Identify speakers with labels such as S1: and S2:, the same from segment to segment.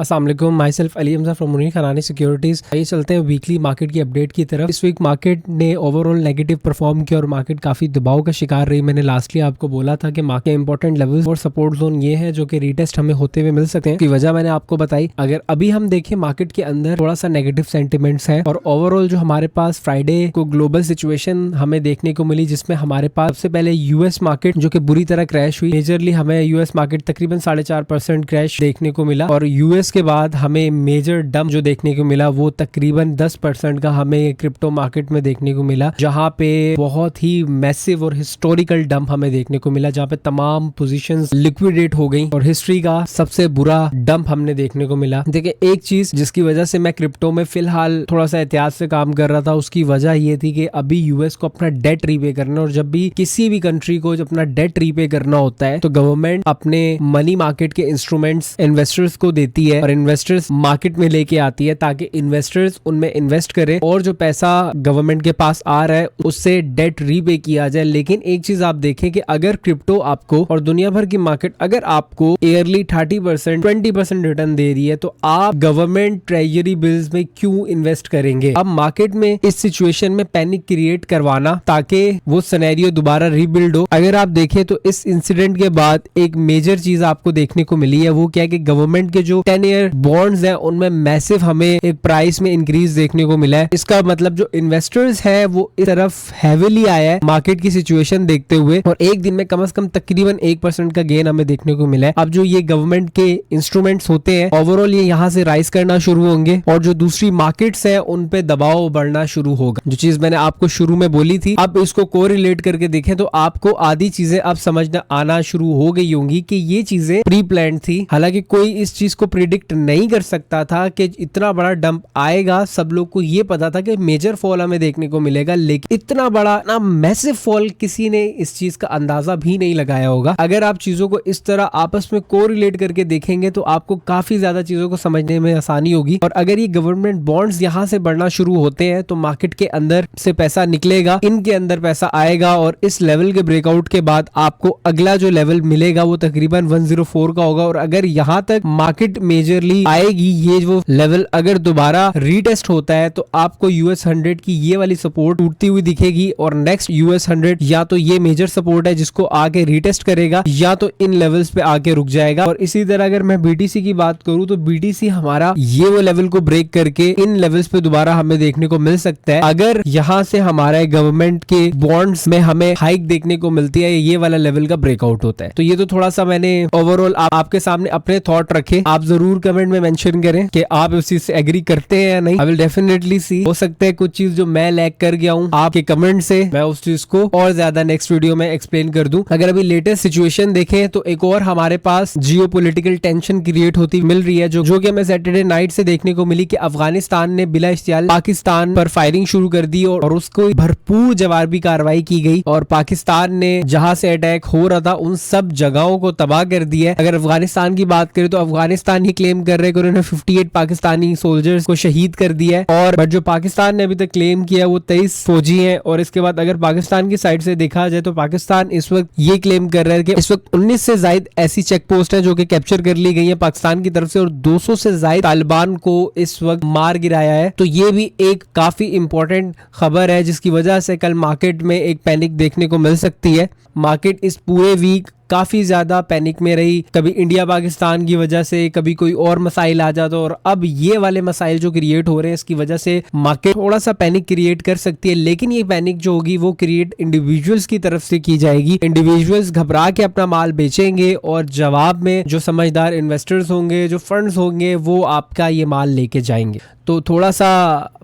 S1: अस्सलाम वालेकुम, myself Ali Hamza from Munir Khanani securities. आइए चलते हैं वीकली मार्केट की अपडेट की तरफ। इस वीक मार्केट ने ओवरऑल नेगेटिव परफॉर्म किया और मार्केट काफी दबाव का शिकार रही। मैंने लास्टली आपको बोला था कि मार्केट इंपॉर्टेंट लेवल्स और सपोर्ट जोन ये है जो कि रीटेस्ट हमें होते हुए मिल सकते हैं। की वजह मैंने आपको बताई। अगर अभी हम देखें मार्केट के अंदर थोड़ा सा नेगेटिव सेंटिमेंट्स है और ओवरऑल जो हमारे पास फ्राइडे को ग्लोबल सिचुएशन हमें देखने को मिली, जिसमें हमारे पास सबसे पहले यूएस मार्केट जो कि बुरी तरह क्रैश हुई। मेजरली हमें यूएस मार्केट तकरीबन 4.5% क्रैश देखने को मिला और यूएस के बाद हमें मेजर डंप जो देखने को मिला वो तकरीबन 10% का हमें क्रिप्टो मार्केट में देखने को मिला, जहां पे बहुत ही मैसिव और हिस्टोरिकल डंप हमें देखने को मिला, जहां पे तमाम पोजीशंस लिक्विडेट हो गई और हिस्ट्री का सबसे बुरा डंप हमने देखने को मिला। देखिए, एक चीज जिसकी वजह से मैं क्रिप्टो में फिलहाल थोड़ा सा एहतियात से काम कर रहा था, उसकी वजह ये थी कि अभी यूएस को अपना डेट रीपे करना, और जब भी किसी भी कंट्री को जब अपना डेट रीपे करना होता है तो गवर्नमेंट अपने मनी मार्केट के इंस्ट्रूमेंट्स इन्वेस्टर्स को देती है और इन्वेस्टर्स मार्केट में लेके आती है ताकि इन्वेस्टर्स उनमें इन्वेस्ट करें और जो पैसा गवर्नमेंट के पास आ रहा है उससे डेट रीपे किया जाए। लेकिन एक चीज आप देखें कि अगर क्रिप्टो आपको और दुनिया भर की मार्केट अगर आपको ईयरली 30% 20% रिटर्न दे रही है तो आप गवर्नमेंट ट्रेजरी बिल्स में क्यों इन्वेस्ट करेंगे? अब मार्केट में इस सिचुएशन में पैनिक क्रिएट करवाना ताकि वो सिनेरियो दोबारा रीबिल्ड हो। अगर आप देखें तो इस इंसिडेंट के बाद एक मेजर चीज आपको देखने को मिली है, वो क्या है कि गवर्नमेंट के जो 10 ईयर बॉन्ड्स हैं उनमें मैसिव हमें एक प्राइस में इंक्रीज देखने को मिला है। इसका मतलब जो इन्वेस्टर्स है वो इस तरफ हैवीली आया है मार्केट की सिचुएशन देखते हुए, और एक दिन में कम से कम तकरीबन 1% का गेन हमें देखने को मिला है। अब जो ये गवर्नमेंट के इंस्ट्रूमेंट्स होते हैं ओवरऑल ये यहाँ से राइज करना शुरू होंगे और जो दूसरी मार्केट्स है उन पे दबाव बढ़ना शुरू होगा। जो चीज मैंने आपको शुरू में बोली थी, अब इसको कोरिलेट करके देखें तो आपको आधी चीजें अब समझना आना शुरू हो गई होंगी कि ये चीजें प्री प्लान थी। हालांकि कोई इस चीज को प्रिडिक्ट नहीं कर सकता था कि इतना बड़ा डंप आएगा। सब लोग को ये पता था कि मेजर फॉल हमें देखने को मिलेगा, लेकिन इतना बड़ा ना मैसिव फॉल किसी ने इस चीज का अंदाजा भी नहीं लगाया होगा। अगर आप चीजों को इस तरह आपस में कोरिलेट करके देखेंगे तो आपको काफी ज्यादा चीजों को समझने में आसानी होगी। और अगर ये गवर्नमेंट बॉन्ड्स यहाँ से बढ़ना शुरू होते हैं तो मार्केट के अंदर से पैसा निकलेगा, इनके अंदर पैसा आएगा और इस लेवल के ब्रेकआउट के बाद आपको अगला जो लेवल मिलेगा वो तकरीबन 104 का होगा। और अगर यहाँ तक मार्केट मेजरली आएगी, ये जो लेवल अगर दोबारा रीटेस्ट होता है तो आपको यूएस 100 की ये वाली सपोर्ट टूटती हुई दिखेगी और नेक्स्ट यूएस 100 या तो ये मेजर सपोर्ट है जिसको आके रीटेस्ट करेगा या तो इन लेवल्स पे आके रुक जाएगा। और इसी तरह अगर मैं बीटीसी की बात करूं तो बीटीसी हमारा ये वो लेवल को ब्रेक करके इन लेवल्स पे दोबारा हमें देखने को मिल सकता है। अगर यहाँ से हमारे गवर्नमेंट के बॉन्ड्स में हमें हाइक देखने को मिलती है, ये वाला लेवल का ब्रेकआउट होता है। तो ये तो थोड़ा सा मैंने ओवरऑल आपके सामने अपने थॉट रखे। आप जरूर कमेंट में मेंशन करें कि आप इस चीज से एग्री करते हैं या नहीं। आई विल डेफिनेटली सी, हो सकता है कुछ चीज जो मैं लैग कर गया हूँ आपके कमेंट से मैं उस चीज को और ज्यादा नेक्स्ट वीडियो में एक्सप्लेन कर दूं। अगर अभी लेटेस्ट सिचुएशन देखें तो एक और हमारे पास जियोपॉलिटिकल टेंशन क्रिएट होती मिल रही है जो कि हमें सैटरडे नाइट से देखने को मिली कि अफगानिस्तान ने बिला इश्तियाल पाकिस्तान पर फायरिंग शुरू कर दी और उसको भरपूर जवाबी कार्रवाई की गई और पाकिस्तान ने जहां से अटैक हो रहा था उन सब जगहों को तबाह कर दिया है। अगर अफगानिस्तान की बात करें तो अफगानिस्तान ही क्लेम कर रहे हैं कि उन्होंने 58 पाकिस्तानी सोल्जर्स को शहीद कर दिया है, और बट जो पाकिस्तान ने अभी तक क्लेम किया वो 23 फौजी हैं। और इसके बाद अगर पाकिस्तान की साइड से देखा जाए तो पाकिस्तान इस वक्त ये क्लेम कर रहा है कि इस वक्त 19 से ज्यादा ऐसी चेक पोस्ट है जो कि कैप्चर कर ली गई है पाकिस्तान की तरफ से और 200 से ज्यादा तालिबान को इस वक्त मार गिराया है। तो ये भी एक काफी इंपॉर्टेंट खबर है जिसकी वजह से कल मार्केट में एक पैनिक देखने को मिल सकती है। मार्केट इस पूरे वीक काफी ज्यादा पैनिक में रही, कभी इंडिया पाकिस्तान की वजह से, कभी कोई और मसाइल आ जाता, और अब ये वाले मसाइल जो क्रिएट हो रहे हैं इसकी वजह से मार्केट थोड़ा सा पैनिक क्रिएट कर सकती है। लेकिन ये पैनिक जो होगी वो क्रिएट इंडिविजुअल्स की तरफ से की जाएगी। इंडिविजुअल्स घबरा के अपना माल बेचेंगे और जवाब में जो समझदार इन्वेस्टर्स होंगे, जो फंड्स होंगे, वो आपका ये माल लेके जाएंगे। तो थोड़ा सा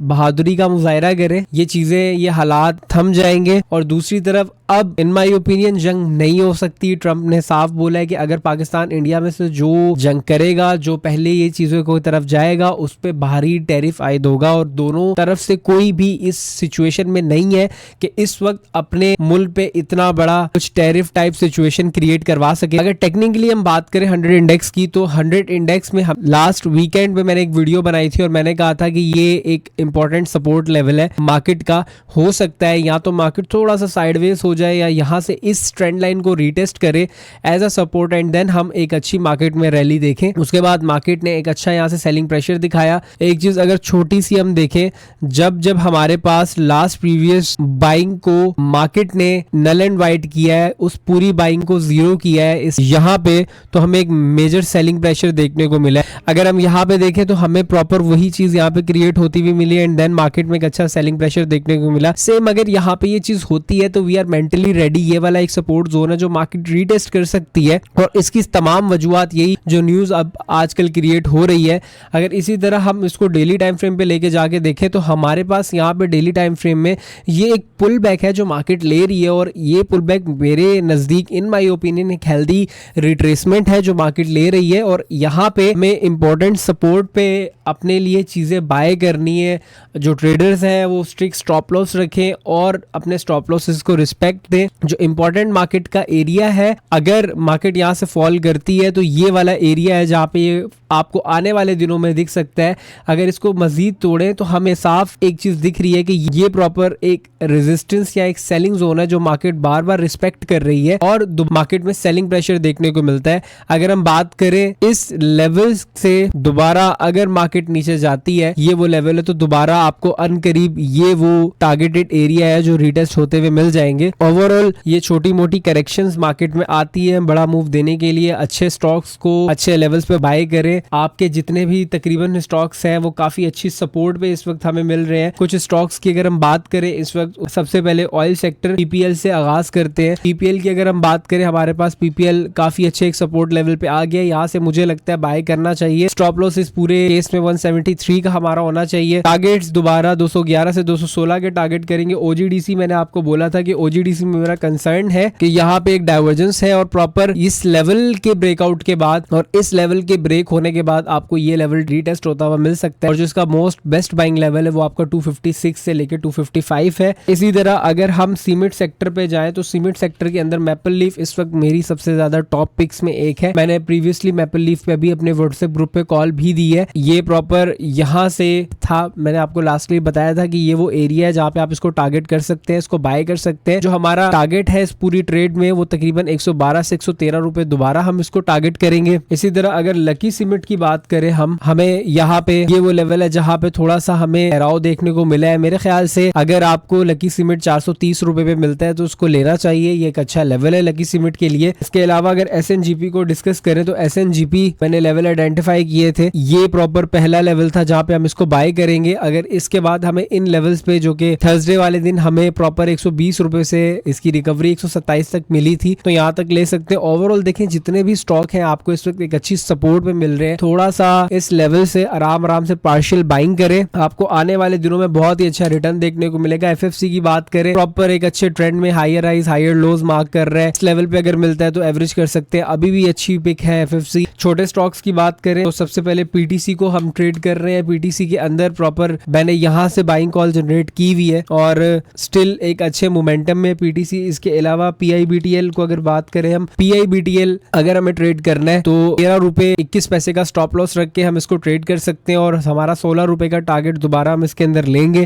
S1: बहादुरी का मुजाहरा करें, ये चीजें, ये हालात थम जाएंगे। और दूसरी तरफ अब इन माय ओपिनियन जंग नहीं हो सकती। ट्रंप ने साफ बोला है कि अगर पाकिस्तान इंडिया में से जो जंग करेगा, जो पहले ये चीजों की तरफ जाएगा, उस पे भारी टैरिफ आयद होगा। और दोनों तरफ से कोई भी इस सिचुएशन में नहीं है कि इस वक्त अपने मुल्क पे इतना बड़ा कुछ टैरिफ टाइप सिचुएशन क्रिएट करवा सके। अगर टेक्निकली हम बात करें 100 इंडेक्स की, तो 100 इंडेक्स में लास्ट वीकेंड में मैंने एक वीडियो बनाई थी और मैंने कहा था कि ये एक इंपॉर्टेंट सपोर्ट लेवल है मार्केट का। हो सकता है या तो मार्केट थोड़ा सा साइडवेज हो जाए या यहाँ से इस ट्रेंड लाइन को रीटेस्ट करे as a support and then हम एक अच्छी मार्केट में रैली देखें। उसके बाद मार्केट ने एक अच्छा यहाँ से सेलिंग प्रेशर दिखाया। एक चीज अगर छोटी सी हम देखें, जब जब हमारे पास लास्ट प्रीवियस बाइंग को मार्केट ने नल एंड वाइट किया है, उस पूरी बाइंग को जीरो किया है इस यहाँ पे, तो हमें एक मेजर सेलिंग प्रेशर देखने को मिला है। अगर हम यहाँ पे देखें तो हमें प्रॉपर वही चीज यहाँ पे क्रिएट होती हुई मिली एंड देन मार्केट में एक अच्छा सेलिंग प्रेशर देखने को मिला। सेम अगर यहाँ पे ये चीज होती है तो वी आर मेंटली रेडी, ये वाला एक सपोर्ट जोन है जो मार्केट रीटेस्ट कर सकती है। और इसकी तमाम वजूहत यही जो न्यूज अब आजकल क्रिएट हो रही है, अगर इसी तरह हम इसको डेली टाइम फ्रेम पे लेके जाके देखें तो हमारे पास यहाँ पे डेली टाइम फ्रेम में ये एक पुल बैक है जो मार्केट ले रही है। और ये पुल बैक मेरे नजदीक इन माय ओपिनियन एक हेल्दी रिट्रेसमेंट है जो मार्केट ले रही है। और यहाँ पे हमें इंपॉर्टेंट सपोर्ट पे अपने लिए चीजें बाय करनी है। जो ट्रेडर्स हैं वो स्ट्रिक्ट स्टॉप लॉस रखें और अपने स्टॉप लॉसेस को रिस्पेक्ट दें। जो इंपॉर्टेंट मार्केट का एरिया है, अगर मार्केट यहाँ से फॉल करती है तो ये वाला एरिया है जहाँ पे ये आपको आने वाले दिनों में दिख सकता है। अगर इसको मजीद तोड़ें तो हमें साफ एक चीज दिख रही है कि ये प्रॉपर एक रेजिस्टेंस या एक सेलिंग जोन है जो मार्केट बार बार रिस्पेक्ट कर रही है और मार्केट में सेलिंग प्रेशर देखने को मिलता है। अगर हम बात करें इस लेवल से दोबारा अगर मार्केट नीचे जाती है, ये वो लेवल है, तो दोबारा आपको अनकरीब ये वो टारगेटेड एरिया है जो रीटेस्ट होते हुए मिल जाएंगे। ओवरऑल ये छोटी मोटी करेक्शंस मार्केट में आती है बड़ा मूव देने के लिए। अच्छे स्टॉक्स को अच्छे लेवल्स पे बाय करें। आपके जितने भी तकरीबन स्टॉक्स हैं वो काफी अच्छी सपोर्ट पे इस वक्त हमें मिल रहे हैं। कुछ स्टॉक्स की अगर हम बात करें इस वक्त, सबसे पहले ऑयल सेक्टर पीपीएल से आगाज करते हैं। पीपीएल की अगर हम बात करें, हमारे पास पीपीएल काफी अच्छे एक सपोर्ट लेवल पे आ गया। यहाँ से मुझे लगता है बाय करना चाहिए। स्टॉप लॉस इस पूरे केस में 173 का हमारा होना चाहिए। टारगेट्स दोबारा 211 से 216 के टारगेट करेंगे। ओजीडीसी मैंने आपको बोला था कि ओजीडीसी में मेरा कंसर्न है कि यहाँ पे एक डाइवर्जेंस है और प्रॉपर इस लेवल के ब्रेकआउट के बाद और इस लेवल के ब्रेक होने के बाद आपको ये लेवल रीटेस्ट होता हुआ मिल सकता है। और जो इसका मोस्ट बेस्ट बाइंग लेवल है वो आपका 256 से लेकर 255 है। इसी तरह अगर हम सीमेंट सेक्टर पे जाएं तो सीमेंट सेक्टर के अंदर मैपल लीफ इस वक्त मेरी सबसे ज्यादा टॉप पिक्स में एक है। मैंने प्रीवियसली मैपल लीफ पे भी अपने व्हाट्सएप ग्रुप पे कॉल भी दी है। ये प्रॉपर यहाँ से था, मैंने आपको लास्टली बताया था कि ये वो एरिया है जहाँ पे आप इसको टारगेट कर सकते हैं, इसको बाय कर सकते हैं। जो हमारा टारगेट है इस पूरी ट्रेड में वो तकरीबन 112 से 113 रुपए दोबारा हम इसको टारगेट करेंगे। इसी तरह अगर लकी सीमेंट की बात करें हमें यहाँ पे ये वो लेवल है जहाँ पे थोड़ा सा हमें ठहराव देखने को मिला है। मेरे ख्याल से अगर आपको लकी सीमेंट 430 रुपए पे मिलता है तो उसको लेना चाहिए। ये एक अच्छा लेवल है लकी सीमेंट के लिए। इसके अलावा अगर एसएनजीपी को डिस्कस करें तो एसएनजीपी मैंने लेवल आइडेंटिफाई किए थे। ये प्रॉपर पहला लेवल था जहाँ पे हम इसको बाय करेंगे। अगर इसके बाद हमें इन लेवल्स पे जो कि थर्सडे वाले दिन हमें प्रॉपर 120 रुपए से इसकी रिकवरी 127 तक मिली थी, तो यहाँ तक ले सकते हैं। ओवरऑल देखें जितने भी स्टॉक हैं आपको इस वक्त एक अच्छी सपोर्ट पे मिल रहे हैं। थोड़ा सा इस लेवल से आराम से पार्शियल बाइंग करें, आपको आने वाले दिनों में बहुत ही अच्छा रिटर्न देखने को मिलेगा। एफएफसी की बात करें, प्रॉपर एक अच्छे ट्रेंड में higher highs higher lows mark कर रहा है। इस लेवल पे अगर मिलता है तो एवरेज कर सकते हैं, अभी भी अच्छी पिक है एफएफसी। छोटे स्टॉक्स की बात करें तो सबसे पहले पीटीसी को हम ट्रेड कर रहे हैं। पीटीसी के अंदर प्रॉपर मैंने यहाँ से बाइंग कॉल जनरेट की हुई है और स्टिल एक अच्छे मोमेंटम में पीटीसी। इसके अलावा पीआईबीटीएल को अगर बात करें, हम पीआईबीटीएल अगर हमें ट्रेड करना है तो 13 रुपए 21 पैसे का स्टॉप लॉस रख के हम इसको ट्रेड कर सकते हैं और हमारा 16 रुपए का टारगेट दोबारा हम इसके अंदर लेंगे।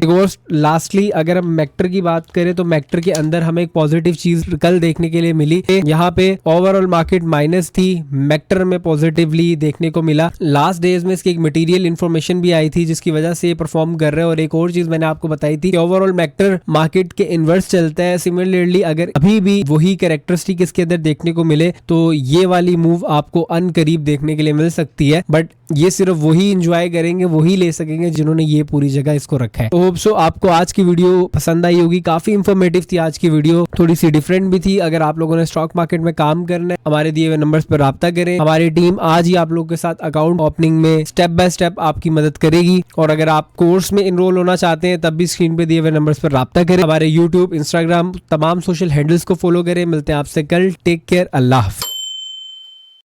S1: लास्टली अगर हम मेक्टर की बात करें तो मेक्टर के अंदर हमें एक पॉजिटिव चीज कल देखने के लिए मिली। यहाँ पे ओवरऑल मार्केट माइनस थी, मेक्टर में पॉजिटिवली देखने को मिला। लास्ट डेज में इसकी एक मटेरियल इंफॉर्मेशन भी आई थी जिसकी वजह से ये परफॉर्म कर रहे हैं। और एक और चीज मैंने आपको बताई थी कि ओवरऑल मेक्टर मार्केट के इनवर्स चलता है। सिमिलरली अगर अभी भी वही कैरेक्टरिस्टिक इसके अंदर देखने को मिले तो ये वाली मूव आपको अनकरीब देखने के लिए मिल सकती है। बट ये सिर्फ वही एंजॉय करेंगे, वही ले सकेंगे जिन्होंने ये पूरी जगह इसको रखा है। तो होप सो आपको आज की वीडियो पसंद आई होगी। काफी इंफॉर्मेटिव थी आज की वीडियो, थोड़ी सी डिफरेंट भी थी। अगर आप लोगों ने स्टॉक मार्केट में काम करना है, हमारे दिए हुए नंबर्स पर राब्ता करें। हमारी टीम आज ही आप लोगों के साथ अकाउंट ओपनिंग में स्टेप बाय स्टेप आपकी मदद करेगी। और अगर आप कोर्स में इनरोल होना चाहते हैं तब भी स्क्रीन पे दिए हुए नंबर्स पर राब्ता करें। हमारे यूट्यूब, इंस्टाग्राम, तमाम सोशल हैंडल्स को फॉलो करें। मिलते हैं आपसे कल। टेक केयर, अल्लाह हाफ़िज़।